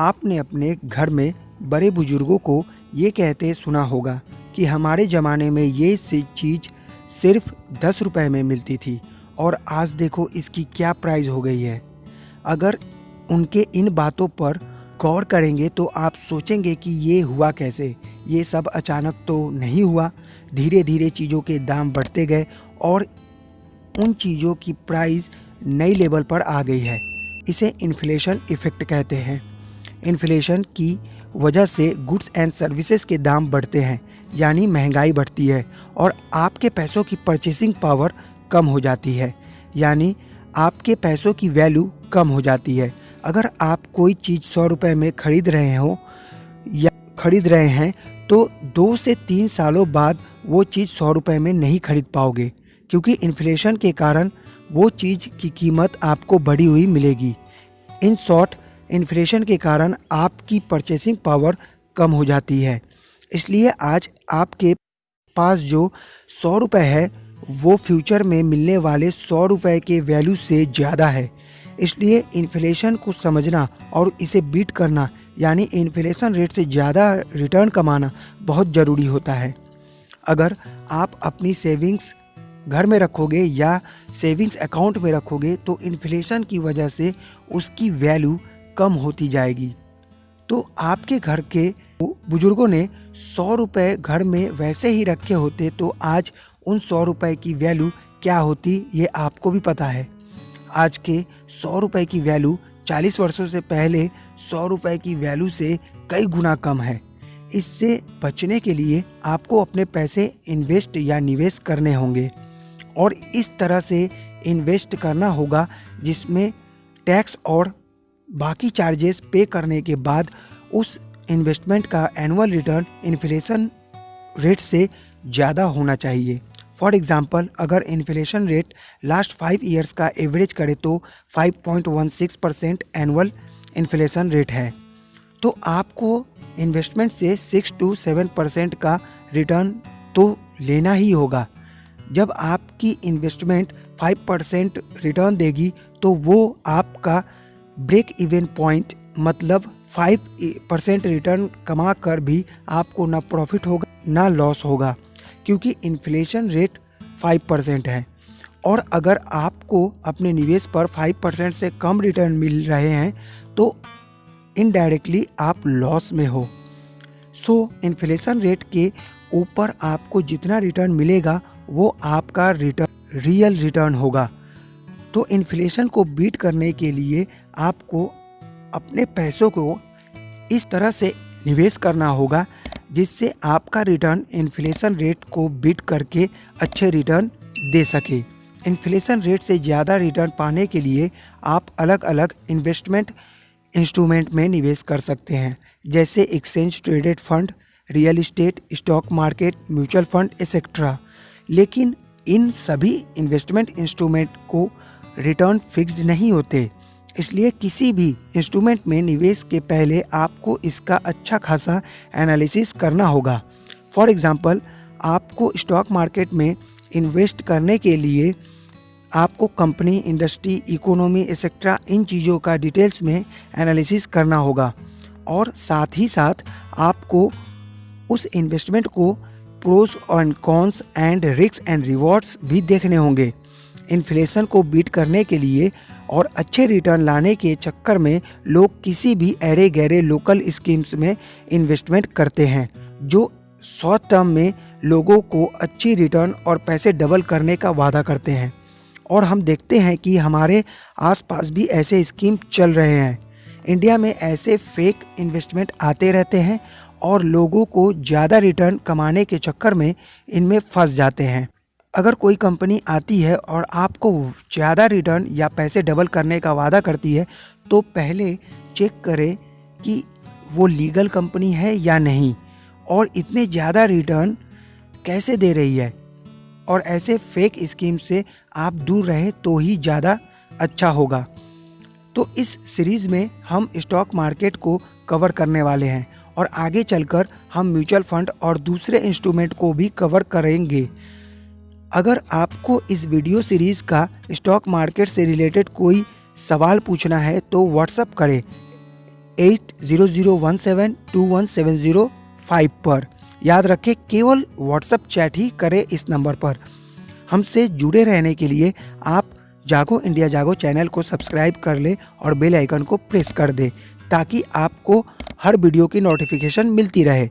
आपने अपने घर में बड़े बुजुर्गों को ये कहते सुना होगा कि हमारे ज़माने में ये चीज़ सिर्फ 10 रुपए में मिलती थी और आज देखो इसकी क्या प्राइस हो गई है। अगर उनके इन बातों पर गौर करेंगे तो आप सोचेंगे कि ये हुआ कैसे। ये सब अचानक तो नहीं हुआ, धीरे धीरे चीज़ों के दाम बढ़ते गए और उन चीज़ों की प्राइस नई लेवल पर आ गई है। इसे इन्फ्लेशन इफ़ेक्ट कहते हैं। इन्फ्लेशन की वजह से गुड्स एंड सर्विसेज के दाम बढ़ते हैं, यानी महंगाई बढ़ती है और आपके पैसों की परचेसिंग पावर कम हो जाती है, यानी आपके पैसों की वैल्यू कम हो जाती है। अगर आप कोई चीज़ 100 रुपये में खरीद रहे हैं तो 2 से 3 सालों बाद वो चीज़ 100 रुपये में नहीं खरीद पाओगे, क्योंकि इन्फ्लेशन के कारण वो चीज़ की कीमत आपको बढ़ी हुई मिलेगी। इन शॉर्ट, इन्फ्लेशन के कारण आपकी परचेसिंग पावर कम हो जाती है। इसलिए आज आपके पास जो 100 रुपये है वो फ्यूचर में मिलने वाले 100 रुपये के वैल्यू से ज़्यादा है। इसलिए इन्फ्लेशन को समझना और इसे बीट करना, यानी इन्फ्लेशन रेट से ज़्यादा रिटर्न कमाना बहुत ज़रूरी होता है। अगर आप अपनी सेविंग्स घर में रखोगे या सेविंग्स अकाउंट में रखोगे तो इन्फ्लेशन की वजह से उसकी वैल्यू कम होती जाएगी। तो आपके घर के बुजुर्गों ने 100 रुपये घर में वैसे ही रखे होते तो आज उन 100 रुपये की वैल्यू क्या होती ये आपको भी पता है। आज के 100 रुपये की वैल्यू 40 वर्षों से पहले 100 रुपये की वैल्यू से कई गुना कम है। इससे बचने के लिए आपको अपने पैसे इन्वेस्ट या निवेश करने होंगे और इस तरह से इन्वेस्ट करना होगा जिसमें टैक्स और बाकी चार्जेस पे करने के बाद उस इन्वेस्टमेंट का एनुअल रिटर्न इन्फ्लेशन रेट से ज़्यादा होना चाहिए। फॉर एग्ज़ाम्पल, अगर इन्फ्लेशन रेट लास्ट 5 ईयर्स का एवरेज करे तो 5.16% एनुअल इन्फ्लेशन रेट है, तो आपको इन्वेस्टमेंट से 6 to 7% का रिटर्न तो लेना ही होगा। जब आपकी इन्वेस्टमेंट 5% रिटर्न देगी तो वो आपका ब्रेक इवन पॉइंट, मतलब 5% रिटर्न कमा कर भी आपको ना प्रॉफिट होगा ना लॉस होगा, क्योंकि इन्फ्लेशन रेट 5% है। और अगर आपको अपने निवेश पर 5% से कम रिटर्न मिल रहे हैं तो इनडायरेक्टली आप लॉस में हो। इन्फ्लेशन रेट के ऊपर आपको जितना रिटर्न मिलेगा वो आपका रियल रिटर्न होगा। तो इन्फ्लेशन को बीट करने के लिए आपको अपने पैसों को इस तरह से निवेश करना होगा जिससे आपका रिटर्न इन्फ्लेशन रेट को बीट करके अच्छे रिटर्न दे सके। इन्फ्लेशन रेट से ज़्यादा रिटर्न पाने के लिए आप अलग अलग इन्वेस्टमेंट इंस्ट्रूमेंट में निवेश कर सकते हैं, जैसे exchange traded fund, real estate, stock market, mutual fund etcetera. लेकिन इन सभी इन्वेस्टमेंट इंस्ट्रूमेंट को रिटर्न फिक्स्ड नहीं होते, इसलिए किसी भी इंस्ट्रूमेंट में निवेश के पहले आपको इसका अच्छा खासा एनालिसिस करना होगा। फॉर एग्ज़ाम्पल, आपको स्टॉक मार्केट में इन्वेस्ट करने के लिए आपको कंपनी, इंडस्ट्री, इकोनॉमी एक्सेट्रा इन चीज़ों का डिटेल्स में एनालिसिस करना होगा और साथ ही साथ आपको उस इन्वेस्टमेंट को pros and cons and risk and rewards भी देखने होंगे। इन्फ्लेशन को बीट करने के लिए और अच्छे रिटर्न लाने के चक्कर में लोग किसी भी अरे गहरे लोकल स्कीम्स में इन्वेस्टमेंट करते हैं जो शॉर्ट टर्म में लोगों को अच्छी रिटर्न और पैसे डबल करने का वादा करते हैं। और हम देखते हैं कि हमारे आसपास भी ऐसे स्कीम चल रहे हैं। इंडिया में ऐसे फेक इन्वेस्टमेंट आते रहते हैं और लोगों को ज़्यादा रिटर्न कमाने के चक्कर में इनमें फंस जाते हैं। अगर कोई कंपनी आती है और आपको ज़्यादा रिटर्न या पैसे डबल करने का वादा करती है तो पहले चेक करें कि वो लीगल कंपनी है या नहीं और इतने ज़्यादा रिटर्न कैसे दे रही है, और ऐसे फेक स्कीम से आप दूर रहें तो ही ज़्यादा अच्छा होगा। तो इस सीरीज़ में हम स्टॉक मार्केट को कवर करने वाले हैं और आगे चलकर हम म्यूचुअल फंड और दूसरे इंस्ट्रूमेंट को भी कवर करेंगे। अगर आपको इस वीडियो सीरीज़ का स्टॉक मार्केट से रिलेटेड कोई सवाल पूछना है तो व्हाट्सएप करें 8001721705 पर। याद रखें, केवल व्हाट्सएप चैट ही करें इस नंबर पर। हमसे जुड़े रहने के लिए आप जागो इंडिया जागो चैनल को सब्सक्राइब कर लें और बेल आइकन को प्रेस कर दें ताकि आपको हर वीडियो की नोटिफिकेशन मिलती रहे।